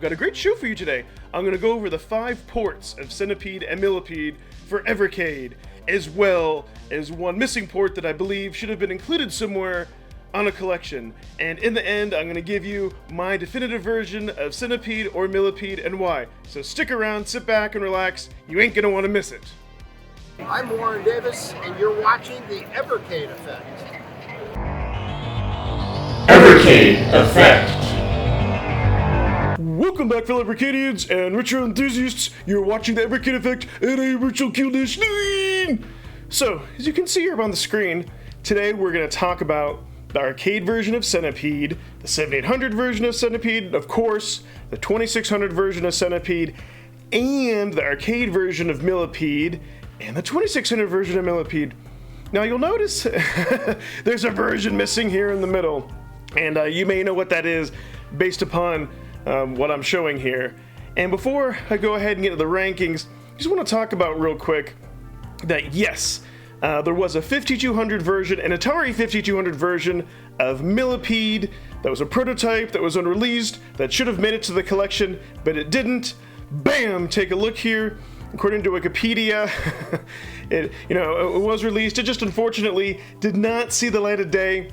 got a great show for you today. I'm going to go over the 5 ports of Centipede and Millipede for Evercade, as well as one missing port that I believe should have been included somewhere on a collection. And in the end, I'm going to give you my definitive version of Centipede or Millipede and why. So stick around, sit back and relax. You ain't going to want to miss it. I'm Warren Davis, and you're watching the Evercade Effect. Evercade Effect. Welcome back, fellow Evercadians and retro enthusiasts. You're watching the Evercade Effect at a virtual Q-9. So, as you can see here on the screen, today we're going to talk about the arcade version of Centipede, the 7800 version of Centipede, of course, the 2600 version of Centipede, and the arcade version of Millipede, and the 2600 version of Millipede. Now you'll notice there's a version missing here in the middle, and you may know what that is based upon what I'm showing here. And before I go ahead and get into the rankings, I just want to talk about real quick that yes, there was a 5200 version, an Atari 5200 version of Millipede that was a prototype that was unreleased that should have made it to the collection, but it didn't. Bam! Take a look here. According to Wikipedia, it was released. It just unfortunately did not see the light of day,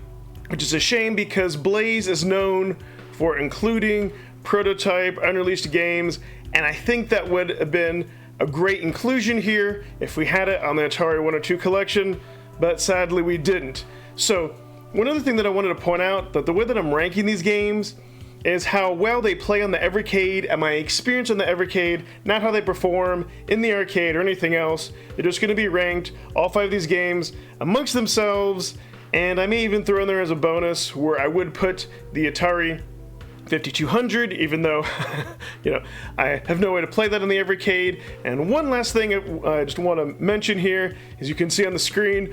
which is a shame because Blaze is known for including prototype unreleased games, and I think that would have been a great inclusion here if we had it on the Atari 102 collection, but sadly we didn't. So one other thing that I wanted to point out, that the way that I'm ranking these games is how well they play on the Evercade and my experience on the Evercade, not how they perform in the arcade or anything else. They're just going to be ranked, all 5 of these games, amongst themselves, and I may even throw in there as a bonus where I would put the Atari 5200, even though, I have no way to play that on the Evercade. And one last thing I just want to mention here, as you can see on the screen,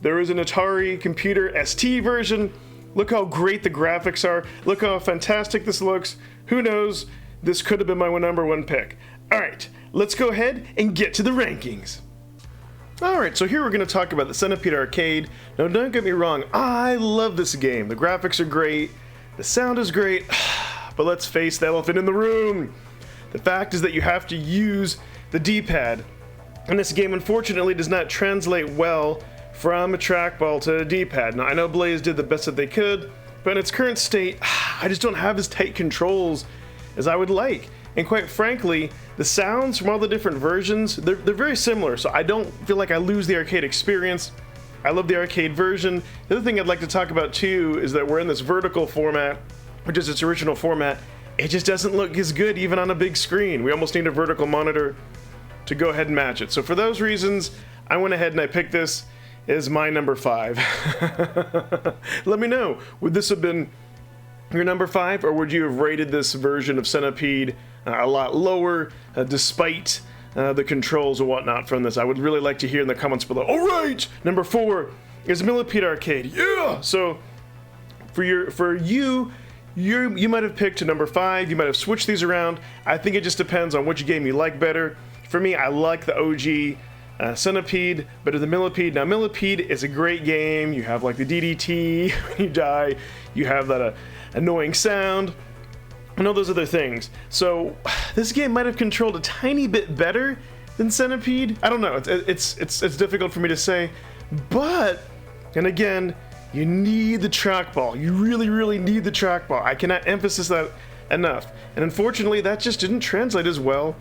there is an Atari Computer ST version. Look how great the graphics are. Look how fantastic this looks. Who knows? This could have been my number 1 pick. Alright, let's go ahead and get to the rankings. Alright, so here we're going to talk about the Centipede Arcade. Now don't get me wrong, I love this game. The graphics are great, the sound is great, but let's face the elephant in the room. The fact is that you have to use the D-pad. And this game unfortunately does not translate well from a trackball to a D-pad. Now I know Blaze did the best that they could, but in its current state, I just don't have as tight controls as I would like. And quite frankly, the sounds from all the different versions, they're very similar, so I don't feel like I lose the arcade experience. I love the arcade version. The other thing I'd like to talk about too is that we're in this vertical format, which is its original format. It just doesn't look as good even on a big screen. We almost need a vertical monitor to go ahead and match it. So for those reasons, I went ahead and I picked this as my number 5. Let me know, would this have been your number 5, or would you have rated this version of Centipede a lot lower, despite the controls and whatnot from this? I would really like to hear in the comments below. Alright, number 4 is Millipede Arcade. Yeah! So, for you might have picked to number 5, you might have switched these around. I think it just depends on which game you like better. For me, I like the OG Centipede better than Millipede. Now Millipede is a great game. You have like the DDT when you die, you have that annoying sound, and all those other things. So this game might have controlled a tiny bit better than Centipede. I don't know, it's difficult for me to say, but, and again, you need the trackball. You really need the trackball. I cannot emphasize that enough. And unfortunately, that just didn't translate as well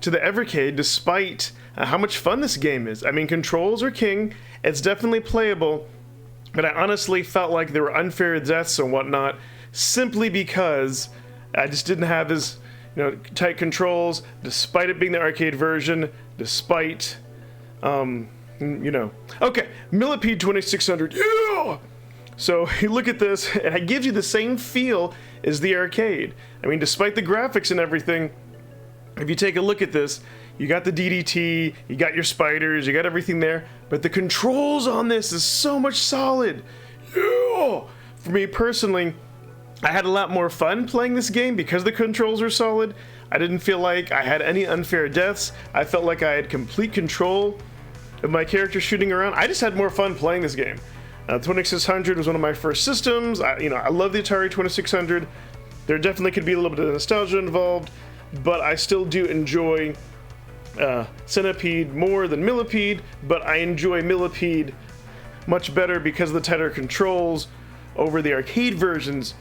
to the Evercade, despite how much fun this game is. I mean, controls are king. It's definitely playable, but I honestly felt like there were unfair deaths and whatnot, simply because I just didn't have as tight controls, despite it being the arcade version, despite Okay, Millipede 2600. Yeah! So you look at this, and it gives you the same feel as the arcade. I mean, despite the graphics and everything, if you take a look at this, you got the DDT, you got your spiders, you got everything there, but the controls on this is so much solid. Yeah! For me personally, I had a lot more fun playing this game because the controls are solid. I didn't feel like I had any unfair deaths. I felt like I had complete control of my character shooting around. I just had more fun playing this game. 2600 was one of my first systems. I love the Atari 2600. there definitely could be a little bit of nostalgia involved, but I still do enjoy Centipede more than Millipede, but I enjoy Millipede much better because of the tighter controls over the arcade versions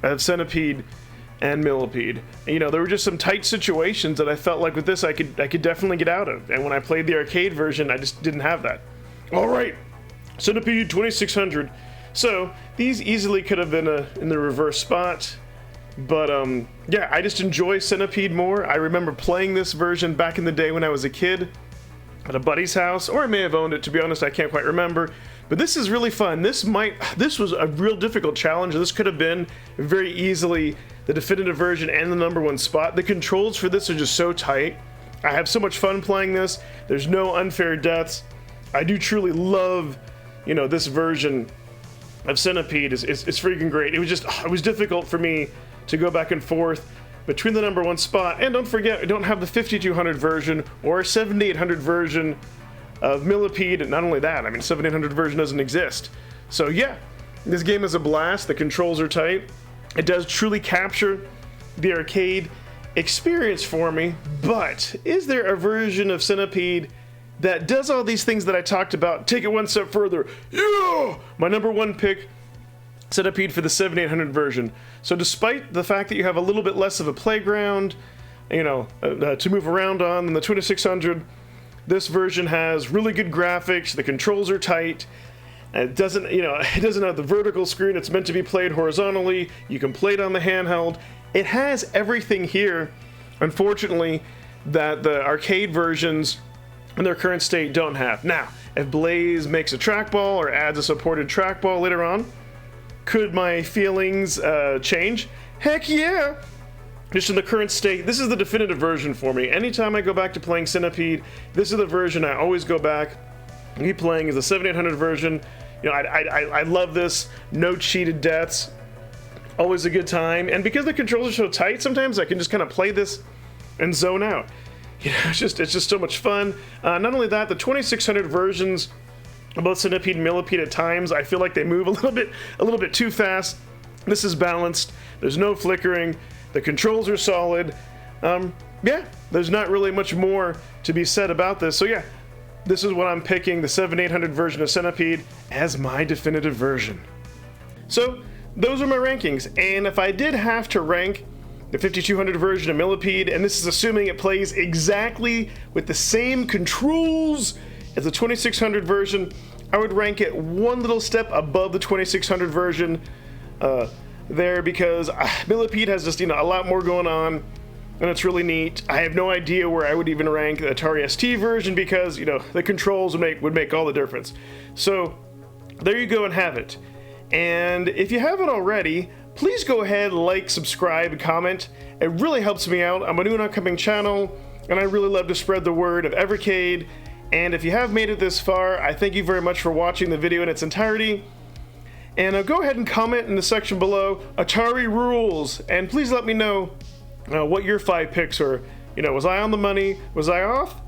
of Centipede and Millipede. You know, there were just some tight situations that I felt like with this I could definitely get out of, and when I played the arcade version, I just didn't have that. All right, Centipede 2600. So these easily could have been in the reverse spot, but yeah, I just enjoy Centipede more. I remember playing this version back in the day when I was a kid at a buddy's house, or I may have owned it, to be honest, I can't quite remember. But this is really fun. This was a real difficult challenge. This could have been very easily the definitive version and the #1 spot. The controls for this are just so tight. I have so much fun playing this. There's no unfair deaths. I do truly love, you know, this version of Centipede is freaking great. It was difficult for me to go back and forth between the #1 spot, and don't forget, I don't have the 5200 version or 7800 version of Millipede. And not only that, I mean, 7800 version doesn't exist. So yeah, this game is a blast. The controls are tight. It does truly capture the arcade experience for me, but is there a version of Centipede that does all these things that I talked about? Take it one step further. Yeah! My #1 pick, Centipede for the 7800 version. So despite the fact that you have a little bit less of a playground, you know, to move around on than the 2600, this version has really good graphics. The controls are tight. It doesn't, you know, it doesn't have the vertical screen. It's meant to be played horizontally. You can play it on the handheld. It has everything here, unfortunately, that the arcade versions in their current state don't have. Now, if Blaze makes a trackball or adds a supported trackball later on, could my feelings change? Heck yeah! Just in the current state, this is the definitive version for me. Anytime I go back to playing Centipede, this is the version I always go back and keep playing, is the 7800 version. You know, I love this. No cheated deaths. Always a good time. And because the controls are so tight, sometimes I can just kind of play this and zone out. You know, it's just so much fun. Not only that, the 2600 versions of both Centipede and Millipede at times, I feel like they move a little bit too fast. This is balanced. There's no flickering. The controls are solid. Yeah, there's not really much more to be said about this. So yeah, this is what I'm picking, the 7800 version of Centipede as my definitive version. So those are my rankings, and if I did have to rank the 5200 version of Millipede, and this is assuming it plays exactly with the same controls as the 2600 version, I would rank it one little step above the 2600 version there, because Millipede has just, you know, a lot more going on, and it's really neat. I have no idea where I would even rank the Atari ST version, because, you know, the controls would make all the difference. So there you go and have it. And if you haven't already, please go ahead, like, subscribe, and comment. It really helps me out. I'm a new and upcoming channel, and I really love to spread the word of Evercade. And if you have made it this far, I thank you very much for watching the video in its entirety. And go ahead and comment in the section below, Atari rules, and please let me know what your 5 picks are. You know, was I on the money? Was I off?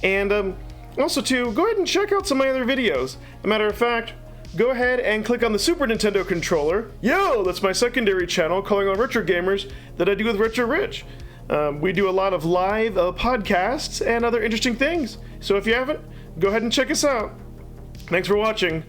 And also too, go ahead and check out some of my other videos. As a matter of fact, go ahead and click on the Super Nintendo controller. Yo, that's my secondary channel calling all retro gamers that I do with Retro Rich. We do a lot of live podcasts and other interesting things. So if you haven't, go ahead and check us out. Thanks for watching.